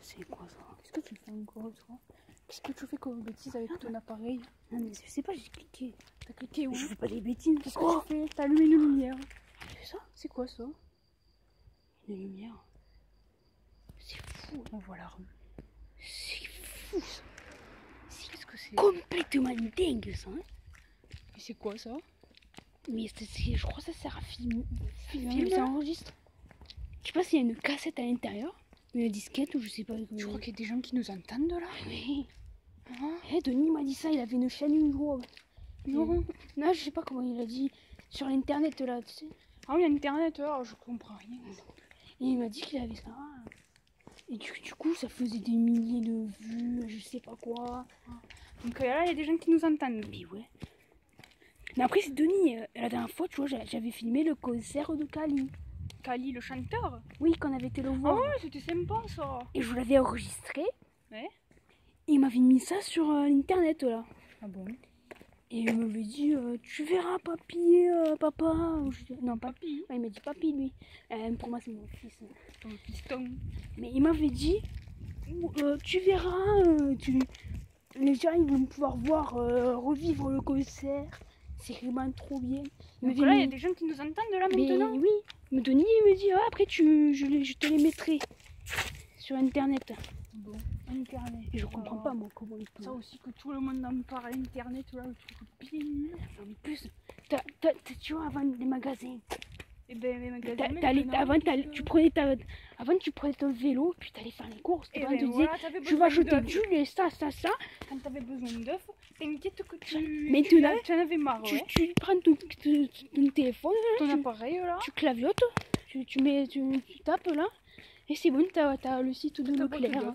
C'est quoi ça? Qu'est-ce que tu fais encore toi? Qu'est-ce que tu fais comme bêtise avec ton appareil? Non mais je sais pas, j'ai cliqué. T'as cliqué où? Je fais pas des bêtises. Qu'est-ce que tu fais? T'as allumé une lumière. C'est ça? C'est quoi ça? Une lumière. C'est fou. On voit la rue. C'est fou ça. Qu'est-ce que c'est? Complètement dingue ça. Hein. Et c'est quoi ça? Mais je crois que ça sert à filmer. Ça enregistre. Je sais pas s'il y a une cassette à l'intérieur. Une disquette ou je sais pas. Tu crois qu'il y a des gens qui nous entendent de là? Oui. Ah. Denis m'a dit ça, il avait une chaîne une jour. Non. Non, je sais pas comment il a dit. Sur l'internet là, tu sais. Ah oui, internet, alors je comprends rien. Et il m'a dit qu'il avait ça. Et du coup, ça faisait des milliers de vues, je sais pas quoi. Donc là, il y a des gens qui nous entendent. Mais ouais. Mais après, c'est Denis. La dernière fois, tu vois, j'avais filmé le concert de Kali. Kali, le chanteur? Oui, qu'on avait été le Ah voir. ouais, c'était sympa ça. Et je l'avais enregistré. Ouais. Et il m'avait mis ça sur l'internet là. Ah bon? Et il m'avait dit tu verras papy, papa. Non, Papy. Ouais, il m'a dit papy lui. Pour moi, c'est mon fils. Ton piston. Mais il m'avait dit tu verras, les gens ils vont pouvoir voir revivre le concert. C'est vraiment trop bien. Donc là, il y a des gens qui nous entendent de là Mais maintenant. oui, mais Denis il me dit après je te les mettrai sur internet. Bon, internet. Et je comprends pas moi comment il peut. Ça aussi que tout le monde en parle, internet, là, le truc bien nul. En plus, tu vois, avant les magasins, Et ben les magasins. avant tu prenais ton vélo, puis t'allais faire les courses. Et Tu ben disais, voilà, je vais acheter du lait, ça. Quand t'avais besoin d'œufs, t'inquiète que tu. Maintenant, tu en avais marre, ouais. Tu prends ton téléphone, Ton appareil là. tu claviotes, tu tapes là, et c'est bon, t'as le site de Ta boîte Leclerc. d'œufs.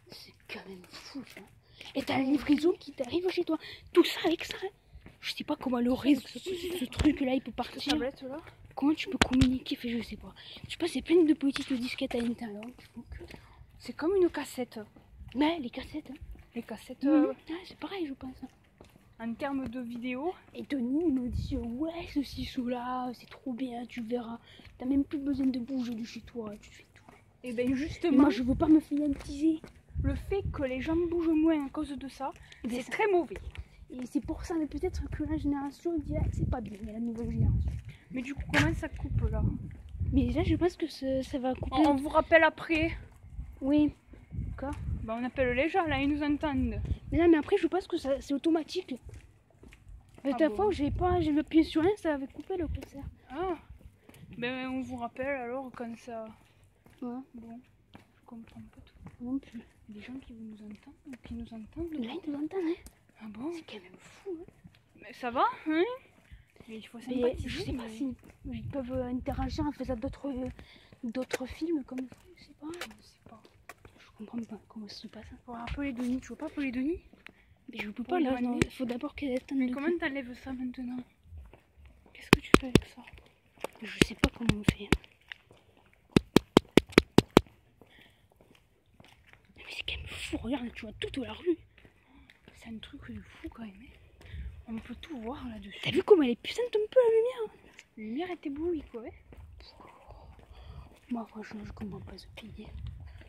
C'est quand même fou ça. Et t'as la livraison qui t'arrive chez toi. Tout ça avec ça. Hein. Je sais pas comment le réseau, ce truc là, il peut Cette partir. tablette là. Comment tu peux communiquer, je sais pas. Je sais pas, c'est plein de petites disquettes à l'intérieur. C'est comme une cassette. Ouais, les cassettes. Hein. Les cassettes C'est pareil, je pense. en termes de vidéo. Et Tony il me dit ouais, ceci, cela, c'est trop bien, tu verras. T'as même plus besoin de bouger de chez toi, tu fais tout. Et ben Et justement, moi, je veux pas me fiantiser. le fait que les gens bougent moins à cause de ça, Mais c'est très mauvais. Et c'est pour ça, mais peut-être que la génération dit c'est pas bien, mais la nouvelle génération. Mais du coup, comment ça coupe là? Mais là, je pense que ça va couper. On vous rappelle après. Oui. D'accord. Bah, on appelle les gens là, ils nous entendent. Mais non, mais après, je pense que c'est automatique. La dernière fois où j'ai appuyé sur un, ça avait coupé le concert. Ah, ben on vous rappelle alors quand ça. Ouais. Bon, je comprends pas tout. Non plus. Il y a des gens qui nous entendent ou qui nous entendent. Là, ils nous entendent, hein. Ah bon? C'est quand même fou, hein. Mais ça va, hein? Mais il faut Mais sympathiser. je sais pas si ils peuvent interagir en faisant d'autres films comme ça, je sais pas. Je sais pas. Je comprends pas comment ça se passe. Faut appeler Denis. Tu veux pas appeler Denis? Mais je peux Pour pas là, demander. il faut d'abord qu'elle attende. Mais comment t'enlèves ça maintenant? Qu'est-ce que tu fais avec ça? Je sais pas comment on fait. Mais c'est quand même fou, regarde, tu vois toute la rue. C'est un truc de fou quand même. Hein. On peut tout voir là-dessus. T'as vu comment elle est puissante un peu la lumière? La lumière est éblouie quoi. Ouais. Moi franchement je comprends pas ce pays.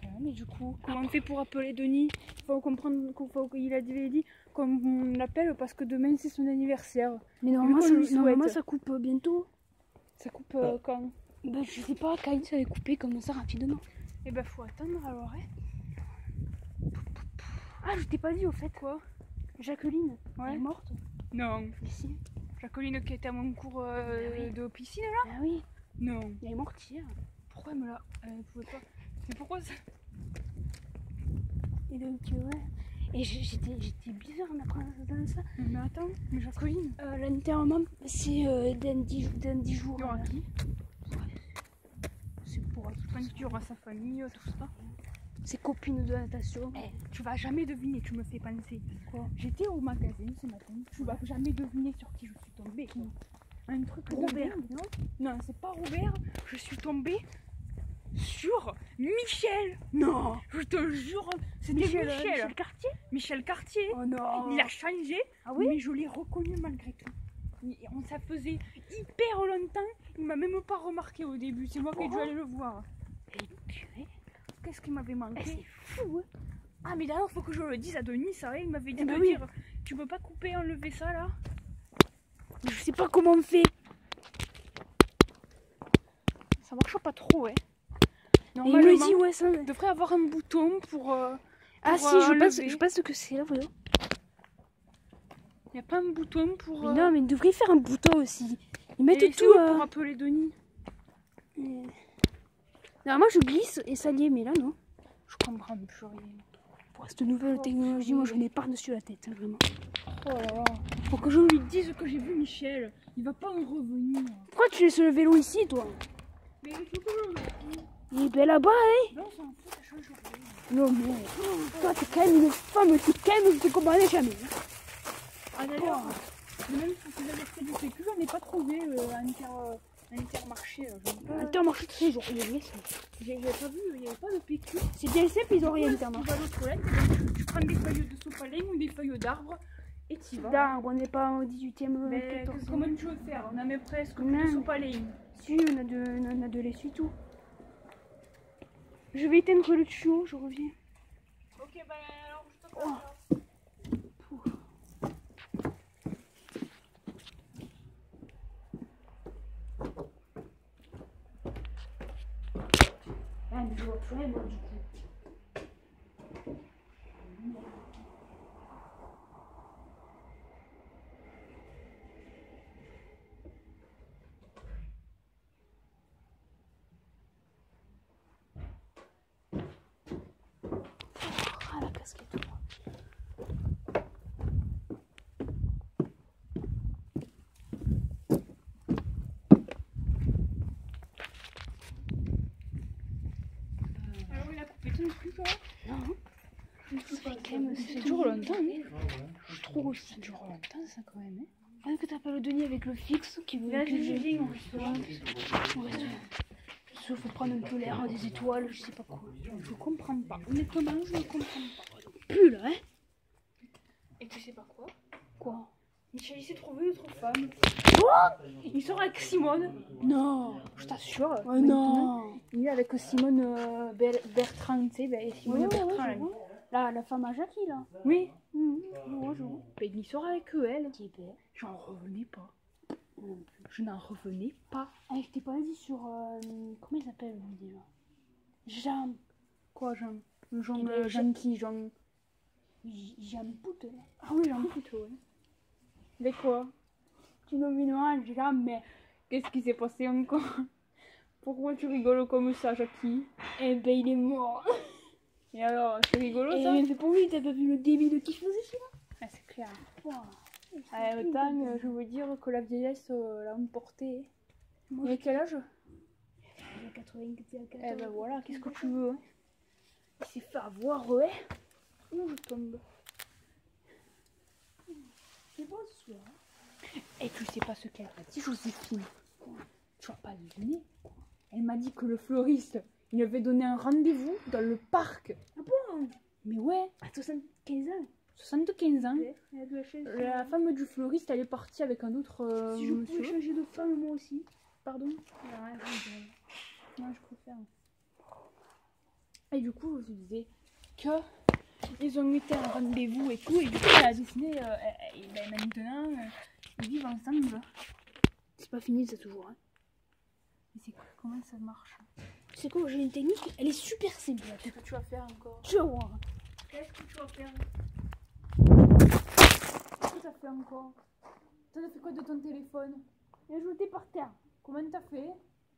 Ouais, mais du coup, comment on fait pour appeler Denis? Il faut comprendre qu'il a dit qu'on l'appelle parce que demain c'est son anniversaire. Mais normalement ça coupe bientôt. Ça coupe quand? Ben je sais pas, Kaïn ça avait coupé comme ça rapidement. Et ben faut attendre alors. Hein. Ah je t'ai pas dit au fait. Quoi? Jacqueline, Ouais. elle est morte. Non. Ici. Jacqueline qui était à mon cours oui. de piscine là? Ah oui, Non. elle est morte hier. Pourquoi elle me l'a... Elle pouvait pas... Mais pourquoi ça? Et donc ouais. Et j'étais bizarre en apprenant ça. Mais attends, mais Jacqueline? L'enterrement c'est dans 10 jours. Il y aura qui? C'est pour Je pense qu'il y aura sa famille, tout ça. ses copines de natation. Tu vas jamais deviner, tu me fais penser. Quoi? J'étais au magasin ce matin, tu vas jamais deviner sur qui je suis tombée. Quoi. Un truc de Robert, dingue, non? Non, c'est pas Robert, je suis tombée sur Michel. Non, je te jure, c'était Michel. Michel Cartier. Michel Cartier. Oh non. Il a changé, Ah oui? mais je l'ai reconnu malgré tout. Ça faisait hyper longtemps, il m'a même pas remarqué au début, c'est moi qui ai dû aller le voir. Et purée. qu'est-ce qui m'avait manqué. C'est fou, hein. Ah, mais d'ailleurs, faut que je le dise à Denis, ça va, il m'avait dit Eh ben de oui. dire, tu peux pas couper, enlever ça là. Je sais pas comment on fait. Ça marche pas trop, ouais. Et il me dit, ouais, ça. il devrait avoir un bouton pour. Ah, si, je pense que c'est là, voyons. Il n'y a pas un bouton pour. Mais non, mais il devrait faire un bouton aussi. Ils mettent et tout. pour appeler Denis. Normalement, je glisse et ça y est, mais là, non. Je comprends plus rien. Pour cette nouvelle technologie, moi, j'en ai par-dessus la tête, hein, vraiment. Oh là là. Faut que je lui dise que j'ai vu Michel. Il va pas en revenir. Pourquoi tu laisses le vélo ici, toi? Mais il faut que je le dise. Il est bien là-bas, hein? Non, on s'en fout, ça change rien. Non, mais toi, t'es quand même une femme qui, quand même, ne te comprendrait jamais. Hein. Ah, d'ailleurs, même si j'avais fait du PQ, j'en ai pas trouvé Intermarché. Intermarché, tu sais, ils ont rien. J'ai pas vu, il n'y avait pas de PQ. C'est bien simple, ils ont rien, Tu Intermarché. vas aux toilettes, tu prends des feuilles de sopalin ou des feuilles d'arbre et tu vas. D'arbre, on n'est pas au 18e, Mais 14e. comment tu veux faire? On a même presque plus Non. de sopalin. Si, on a de l'essuie-tout. Je vais éteindre le tuyau, je reviens. Ok, bah alors je te Oh. Ah, mais je vois plus rien, moi, du coup. Ah, la casquette. Alors il a coupé tout le plus quoi? Non. C'est toujours longtemps, hein? Je trouve aussi. Ça dure longtemps ça quand même, hein? Ah, que t'appelles le Denis avec le fixe qui veut Là, que j'ai on faut prendre un peu l'air des étoiles, je sais pas quoi. Je comprends pas. Honnêtement, je ne comprends pas. Plus là, hein. Et tu sais pas quoi? Quoi? Michel il s'est trouvé une autre femme. Quoi? Il sort avec Simone. Non. Je t'assure. Oh non. Il est avec Simone Bertrand, tu sais, ben, Simone Ouais, Bertrand. je là. vois. Là, la femme à Jackie, là. Oui. Je vois. Ben, il sort avec eux, elle. Qui est belle. J'en revenais pas. Non plus. Je n'en revenais pas. Ah, je t'ai pas dit sur... comment il s'appelle, lui, déjà? Jean... Quoi, Jean? Jean, Eh ben, Jean qui? Jean... Jean Pout, là. Ah oui, Jean plutôt, ouais. Mais quoi? Tu nomines moi, Jean, mais... Qu'est-ce qui s'est passé encore? Pourquoi tu rigoles comme ça, Jackie? Eh ben, il est mort. Et alors, c'est rigolo Et ça? mais pour lui, t'as pas vu le débile qui faisait ça? Ah, c'est clair. Wow. Autant, je veux dire que la vieillesse l'a emporté. Moi, Il a quel âge? j'ai 94. Eh ben voilà, qu'est-ce que tu veux? Hein? Il s'est fait avoir, ouais. Où je tombe? C'est bon ce soir. Et tu sais pas ce qu'elle a dit, Joséphine? Tu vas pas deviner. Elle m'a dit que le fleuriste, il avait donné un rendez-vous dans le parc. Ah bon? Mais ouais, À 75 ans. 75 ans. Elle a de la chaise. La femme du fleuriste, elle est partie avec un autre Si je monsieur. pouvais changer de femme, moi aussi. Pardon? Moi, je préfère. Et du coup, je te disais que ils ont été à un rendez-vous et tout, et du coup, elle a décidé, et ben, maintenant, ils vivent ensemble. C'est pas fini, ça toujours. Hein. Mais c'est comment ça marche? Tu sais quoi, j'ai une technique, elle est super simple. Qu'est-ce que tu vas faire encore? Tu vas voir. Qu'est-ce que tu vas faire? Qu'est-ce que t'as fait encore? T'as fait quoi de ton téléphone? Je l'ai jeté par terre. Comment t'as fait?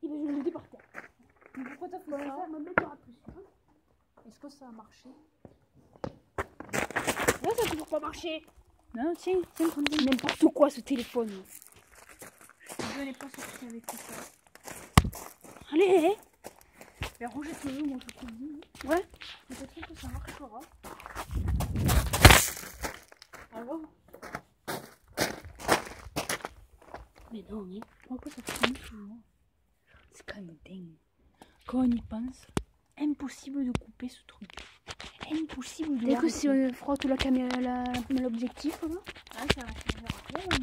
Et ben, je l'ai jeté par terre. Mais pourquoi t'as fait Voilà, ça? ça m'embêtera plus. Hein. Est-ce que ça a marché? Là, ça a toujours pas marché. Non, tiens, prends le N'importe quoi, ce téléphone. Je n'ai pas sorti avec tout ça. Allez, hein. Mais rejette-le, moi je te le dis. Ouais. Peut-être que ça marchera. Alors? Mais non, hein. Pourquoi ça finit toujours? C'est quand même dingue. Quand on y pense, impossible de couper ce truc. Impossible de Dès que l'arrêter. si on frotte la caméra, l'objectif, là. Ah, ça va faire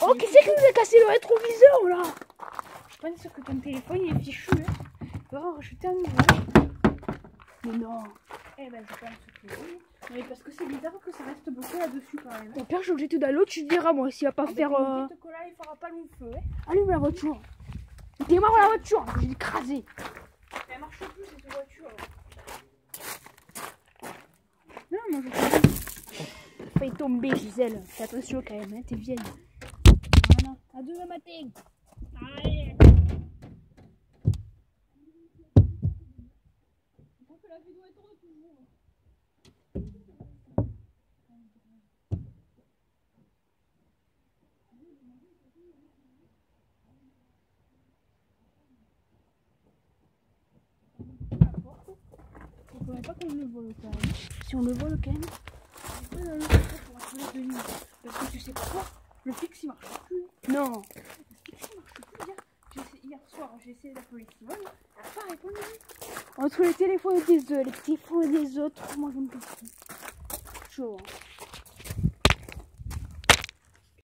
Oh, qui c'est qui nous a cassé le rétroviseur, là? Je pense que ton téléphone il est fichu. Hein. Tu vas rajouter un nouveau. Mais non. Eh ben, je pense que oui. Mais parce que c'est bizarre que ça reste bloqué là-dessus quand même. Au pire, je vais le jeter dans l'eau, tu te diras, moi, s'il va pas faire. Avec que là, il fera pas long feu. Hein. Allume la voiture. Démarre la voiture, je vais l'écraser. Elle marche plus cette voiture. Non, moi je fais. Fais tomber, Gisèle. Fais attention quand même, hein, t'es vieille. Voilà. À demain matin. Allez. La vidéo est toujours. Il faudrait pas qu'on le vole quand même. Si on le vole quand même. Je vais dans le coffre pour appeler de nuit. Parce que tu sais pourquoi le fixe il marche plus. Non. Le fixe il marche plus. Hier soir j'ai essayé d'appeler Simone. Elle n'a pas répondu. Entre les téléphones des uns, les téléphones des autres, moi je me plus. Chaud. Hein.